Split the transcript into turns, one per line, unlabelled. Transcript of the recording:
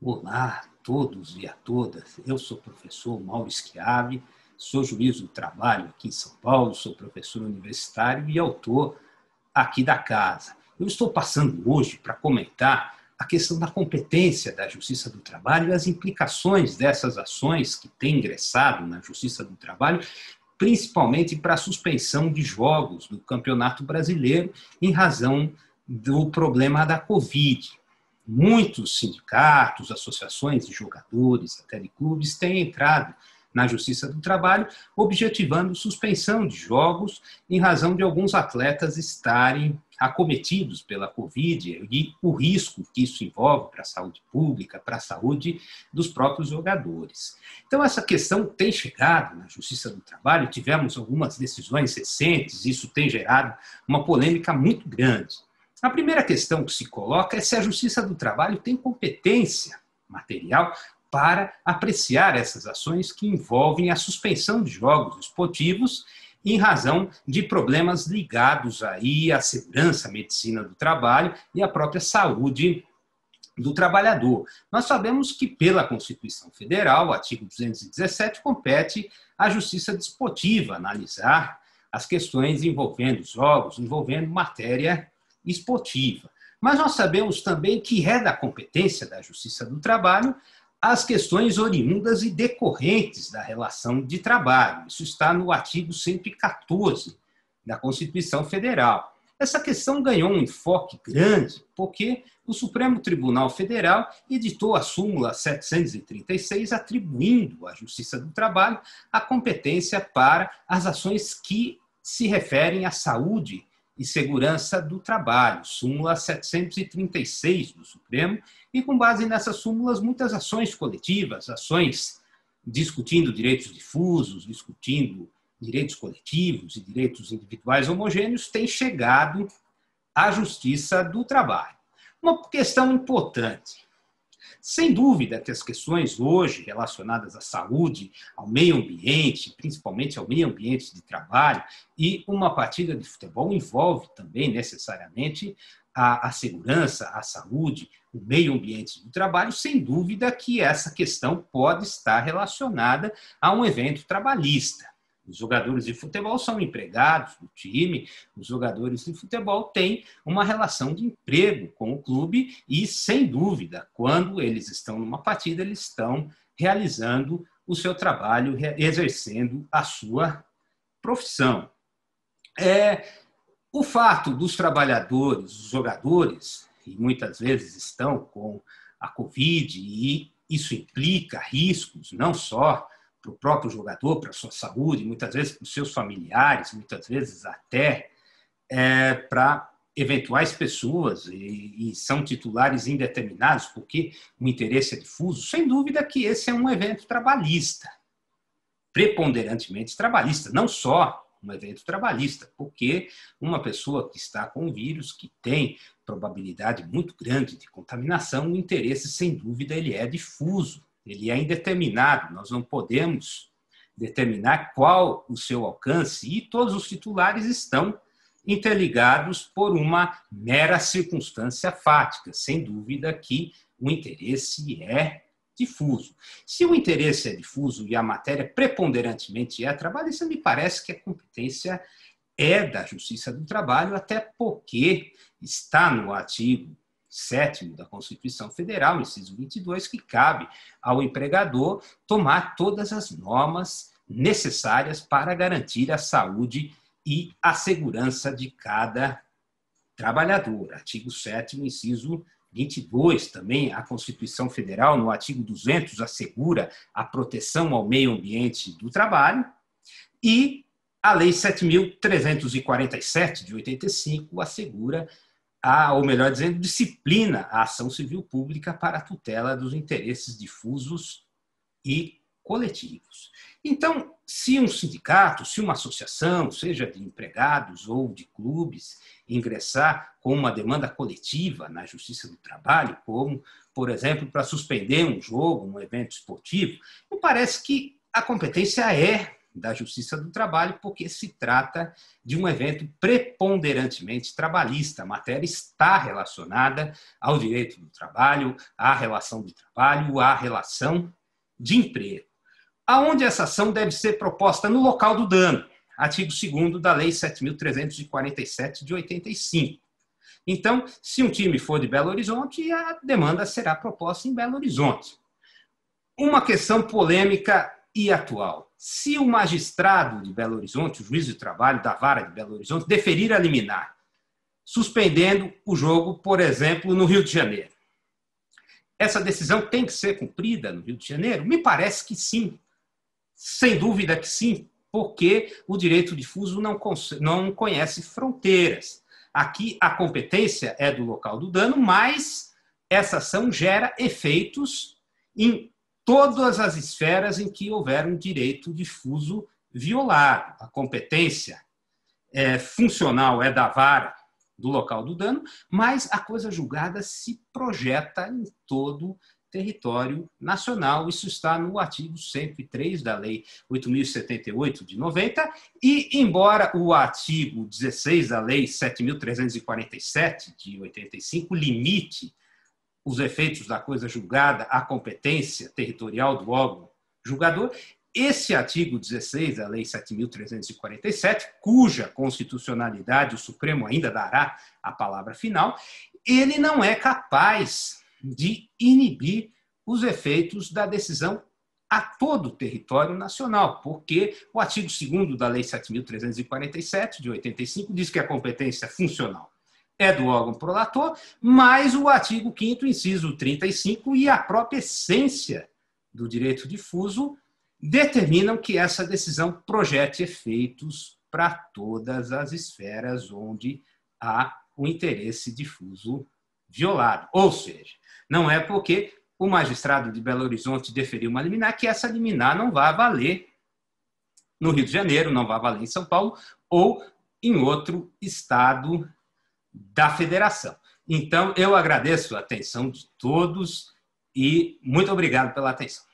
Olá a todos e a todas. Eu sou o professor Mauro Schiavi, sou juiz do trabalho aqui em São Paulo, sou professor universitário e autor aqui da casa. Eu estou passando hoje para comentar a questão da competência da Justiça do Trabalho e as implicações dessas ações que têm ingressado na Justiça do Trabalho, principalmente para a suspensão de jogos do Campeonato Brasileiro em razão do problema da Covid. Muitos sindicatos, associações de jogadores, até de clubes, têm entrado na Justiça do Trabalho, objetivando suspensão de jogos em razão de alguns atletas estarem acometidos pela Covid e o risco que isso envolve para a saúde pública, para a saúde dos próprios jogadores. Então, essa questão tem chegado na Justiça do Trabalho, tivemos algumas decisões recentes, isso tem gerado uma polêmica muito grande. A primeira questão que se coloca é se a Justiça do Trabalho tem competência material para apreciar essas ações que envolvem a suspensão de jogos esportivos em razão de problemas ligados aí à segurança, à medicina do trabalho e à própria saúde do trabalhador. Nós sabemos que, pela Constituição Federal, o artigo 217, compete à Justiça Desportiva analisar as questões envolvendo jogos, envolvendo matéria esportiva. Mas nós sabemos também que é da competência da Justiça do Trabalho as questões oriundas e decorrentes da relação de trabalho. Isso está no artigo 114 da Constituição Federal. Essa questão ganhou um enfoque grande porque o Supremo Tribunal Federal editou a súmula 736, atribuindo à Justiça do Trabalho a competência para as ações que se referem à saúde e segurança do trabalho, súmula 736 do Supremo, e com base nessas súmulas, muitas ações coletivas, ações discutindo direitos difusos, discutindo direitos coletivos e direitos individuais homogêneos, têm chegado à Justiça do Trabalho. Uma questão importante. Sem dúvida que as questões hoje relacionadas à saúde, ao meio ambiente, principalmente ao meio ambiente de trabalho, e uma partida de futebol envolve também necessariamente a segurança, a saúde, o meio ambiente do trabalho, sem dúvida que essa questão pode estar relacionada a um evento trabalhista. Os jogadores de futebol são empregados do time, os jogadores de futebol têm uma relação de emprego com o clube e, sem dúvida, quando eles estão numa partida, eles estão realizando o seu trabalho, exercendo a sua profissão. O fato dos trabalhadores, os jogadores, e muitas vezes estão com a Covid, e isso implica riscos, não só para o próprio jogador, para a sua saúde, muitas vezes para os seus familiares, muitas vezes até para eventuais pessoas, e são titulares indeterminados, porque o interesse é difuso. Sem dúvida que esse é um evento trabalhista, preponderantemente trabalhista, não só um evento trabalhista, porque uma pessoa que está com o vírus, que tem probabilidade muito grande de contaminação, o interesse, sem dúvida, ele é difuso. Ele é indeterminado, nós não podemos determinar qual o seu alcance e todos os titulares estão interligados por uma mera circunstância fática. Sem dúvida que o interesse é difuso. Se o interesse é difuso e a matéria preponderantemente é trabalhista, me parece que a competência é da Justiça do Trabalho, até porque está no artigo 7º da Constituição Federal, inciso 22, que cabe ao empregador tomar todas as normas necessárias para garantir a saúde e a segurança de cada trabalhador. Artigo 7º, inciso 22, também a Constituição Federal, no artigo 200, assegura a proteção ao meio ambiente do trabalho, e a Lei 7.347, de 85, assegura ou melhor dizendo, disciplina a ação civil pública para a tutela dos interesses difusos e coletivos. Então, se um sindicato, se uma associação, seja de empregados ou de clubes, ingressar com uma demanda coletiva na Justiça do Trabalho, como, por exemplo, para suspender um jogo, um evento esportivo, me parece que a competência é da Justiça do Trabalho, porque se trata de um evento preponderantemente trabalhista. A matéria está relacionada ao direito do trabalho, à relação de trabalho, à relação de emprego. Aonde essa ação deve ser proposta? No local do dano, artigo 2º da Lei 7.347 de 85. Então, se um time for de Belo Horizonte, a demanda será proposta em Belo Horizonte. Uma questão polêmica e atual. Se o magistrado de Belo Horizonte, o juiz de trabalho da vara de Belo Horizonte, deferir a liminar, suspendendo o jogo, por exemplo, no Rio de Janeiro, essa decisão tem que ser cumprida no Rio de Janeiro? Me parece que sim. Sem dúvida que sim, porque o direito difuso não conhece fronteiras. Aqui a competência é do local do dano, mas essa ação gera efeitos em todas as esferas em que houver um direito difuso violado. A competência funcional é da vara do local do dano, mas a coisa julgada se projeta em todo o território nacional. Isso está no artigo 103 da Lei 8.078 de 90, e embora o artigo 16 da Lei 7.347 de 85 limite os efeitos da coisa julgada à competência territorial do órgão julgador, esse artigo 16 da Lei 7.347, cuja constitucionalidade o Supremo ainda dará a palavra final, ele não é capaz de inibir os efeitos da decisão a todo o território nacional, porque o artigo 2º da Lei 7.347, de 85, diz que a competência funcional é do órgão prolator, mas o artigo 5º, inciso 35, e a própria essência do direito difuso determinam que essa decisão projete efeitos para todas as esferas onde há o interesse difuso violado. Ou seja, não é porque o magistrado de Belo Horizonte deferiu uma liminar que essa liminar não vai valer no Rio de Janeiro, não vai valer em São Paulo ou em outro estado da federação. Então, eu agradeço a atenção de todos e muito obrigado pela atenção.